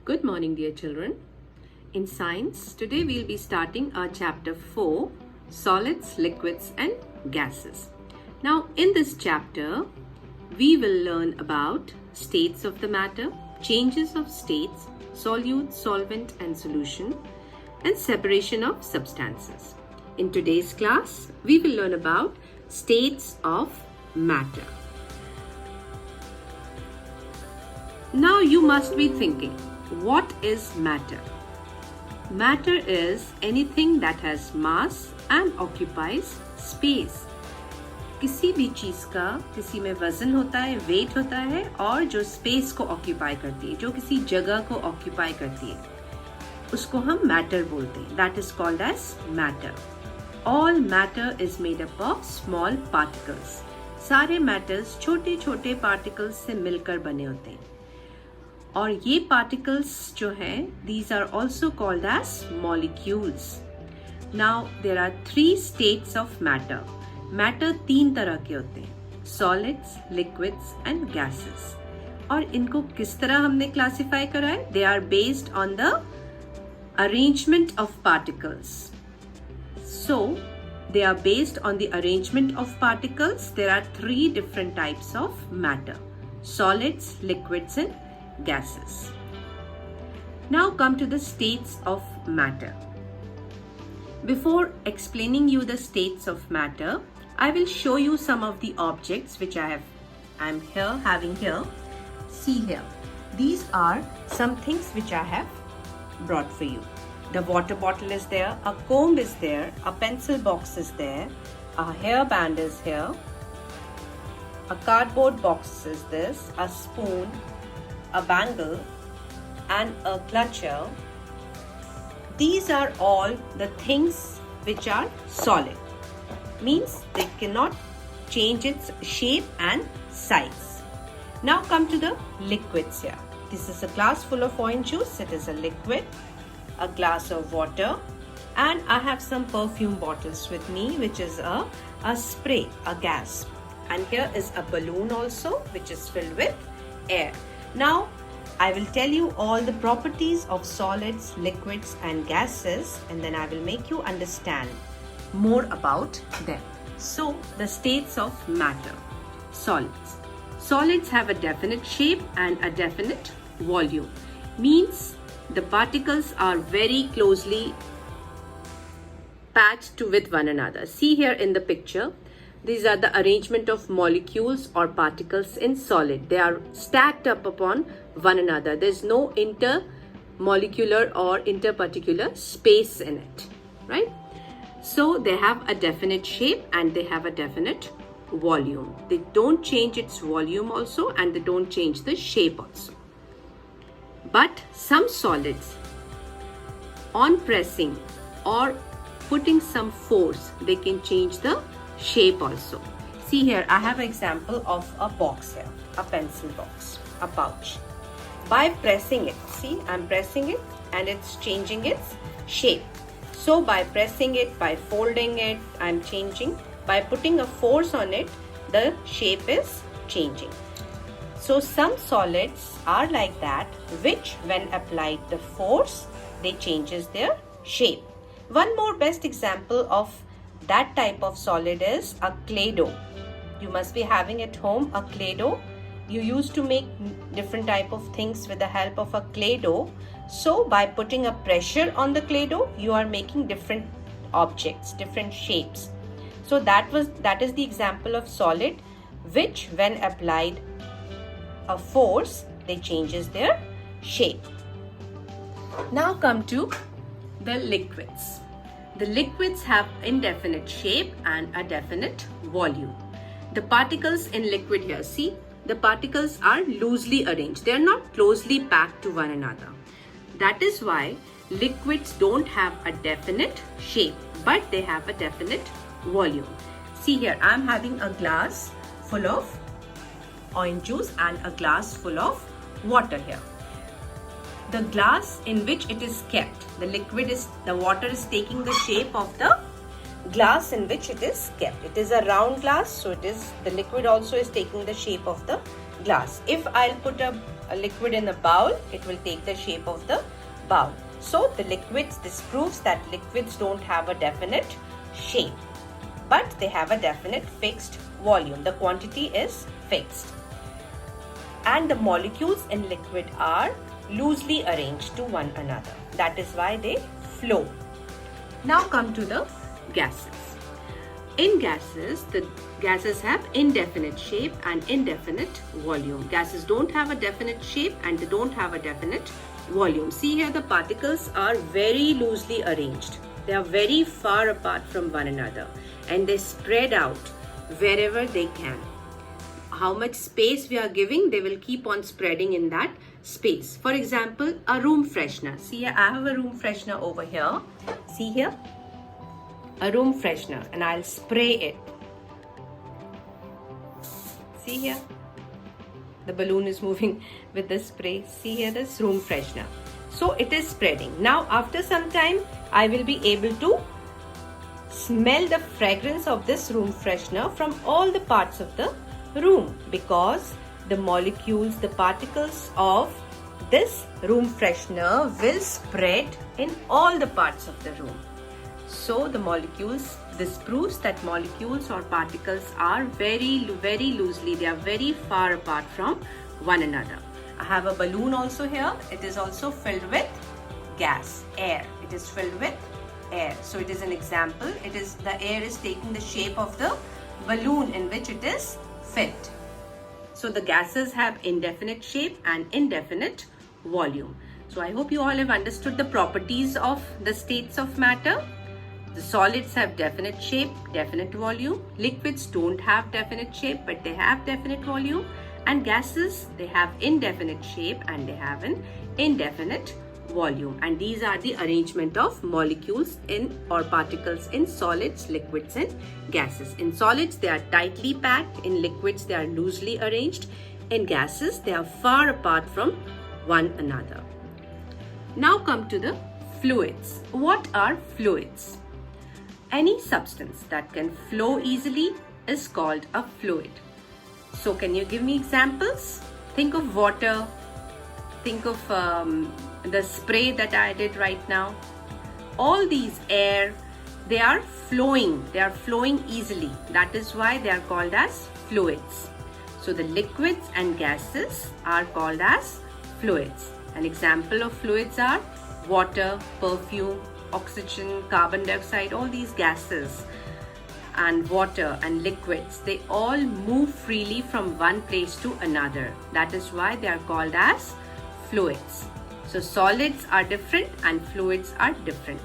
Good morning, dear children. In science, today we'll be starting our chapter 4, solids, liquids and gases. Now, in this chapter, we will learn about states of the matter, changes of states, solute, solvent and solution, and separation of substances. In today's class, we will learn about states of matter. Now you must be thinking, what is matter? Matter is anything that has mass and occupies space. किसी भी चीज का किसी में वजन होता है, wait होता है और जो स्पेस को ऑक्यूपाई करती है, जो किसी जगह को ऑक्यूपाई करती है, उसको हम मैटर बोलते हैं. That is called as matter. All matter is made up of small particles. सारे मैटर्स छोटे छोटे पार्टिकल्स से मिलकर बने होते हैं. और ये पार्टिकल्स जो हैं, these are also called as molecules. Now there are 3 states of matter. Matter 3 तरह के होते हैं, solids, liquids and gases. और इनको किस तरह हमने क्लासिफाई करा है? They are based on the arrangement of particles. So they are based on the arrangement of particles. There are 3 different types of matter: solids, liquids and gases. Now come to the states of matter. Before explaining you the states of matter, I will show you some of the objects which I'm having here. See here. These are some things which I have brought for you. The water bottle is there, a comb is there, a pencil box is there, a hair band is here, a cardboard box is this, a spoon, a bangle and a clutcher. These are all the things which are solid. Means they cannot change its shape and size. Now come to the liquids here. This is a glass full of orange juice. It is a liquid. A glass of water. And I have some perfume bottles with me, which is a spray, a gas. And here is a balloon also, which is filled with air. Now, I will tell you all the properties of solids, liquids and gases, and then I will make you understand more about them. So, the states of matter. Solids. Solids have a definite shape and a definite volume. Means the particles are very closely patched with one another. See here in the picture. These are the arrangement of molecules or particles in solid. They are stacked up upon one another. There is no intermolecular or interparticular space in it, right? So they have a definite shape and they have a definite volume. They don't change its volume also and they don't change the shape also. But some solids, on pressing or putting some force, they can change the shape also. See here, I have an example of a box here, a pencil box, a pouch. By pressing it, see, I'm pressing it and it's changing its shape. So by pressing it, by folding it, I'm changing. By putting a force on it, the shape is changing. So some solids are like that, which when applied the force, they changes their shape. One more best example of that type of solid is a clay dough. You must be having at home a clay dough. You used to make different type of things with the help of a clay dough. So by putting a pressure on the clay dough, you are making different objects, different shapes. So that is the example of solid, which when applied a force, they changes their shape. Now come to the liquids. The liquids have indefinite shape and a definite volume. The particles in liquid here, see, the particles are loosely arranged. They are not closely packed to one another. That is why liquids don't have a definite shape, but they have a definite volume. See here, I am having a glass full of orange juice and a glass full of water here. The glass in which it is kept, the water is taking the shape of the glass in which it is kept. It is a round glass, so the liquid also is taking the shape of the glass. If I'll put a a liquid in a bowl, it will take the shape of the bowl. So the liquids, this proves that liquids don't have a definite shape, but they have a definite fixed volume. The quantity is fixed. And the molecules in liquid are loosely arranged to one another. That is why they flow. Now come to the gases. In gases, the gases have indefinite shape and indefinite volume. Gases don't have a definite shape and they don't have a definite volume. See here, the particles are very loosely arranged. They are very far apart from one another and they spread out wherever they can. How much space we are giving, they will keep on spreading in that space. For example, a room freshener. See here, I have a room freshener over here. See here, a room freshener, and I'll spray it. See here, the balloon is moving with the spray. See here, this room freshener. So it is spreading. Now after some time, I will be able to smell the fragrance of this room freshener from all the parts of the room, because the molecules, the particles of this room freshener will spread in all the parts of the room. So the molecules, this proves that molecules or particles are very loosely, they are very far apart from one another. I have a balloon also here. It is also filled with gas, air. It is filled with air. So it is an example. It is, the air is taking the shape of the balloon in which it is fit. So the gases have indefinite shape and indefinite volume. So I hope you all have understood the properties of the states of matter. The solids have definite shape, definite volume. Liquids don't have definite shape, but they have definite volume. And gases, they have indefinite shape and they have an indefinite volume. And these are the arrangement of molecules in or particles in solids, liquids and gases. In solids, they are tightly packed. In liquids, they are loosely arranged. In gases, they are far apart from one another. Now come to the fluids. What are fluids? Any substance that can flow easily is called a fluid. So can you give me examples? Think of water. Think of the spray that I did right now. All these air, they are flowing. They are flowing easily. That is why they are called as fluids. So the liquids and gases are called as fluids. An example of fluids are water, perfume, oxygen, carbon dioxide, all these gases and water and liquids, they all move freely from one place to another. That is why they are called as fluids. So solids are different and fluids are different.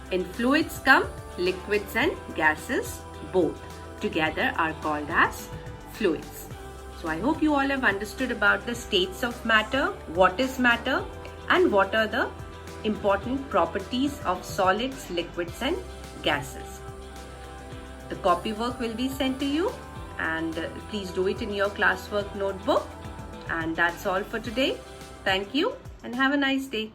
In fluids come liquids and gases, both together are called as fluids. So I hope you all have understood about the states of matter, what is matter and what are the important properties of solids, liquids and gases. The copy work will be sent to you and please do it in your classwork notebook. And that's all for today. Thank you and have a nice day.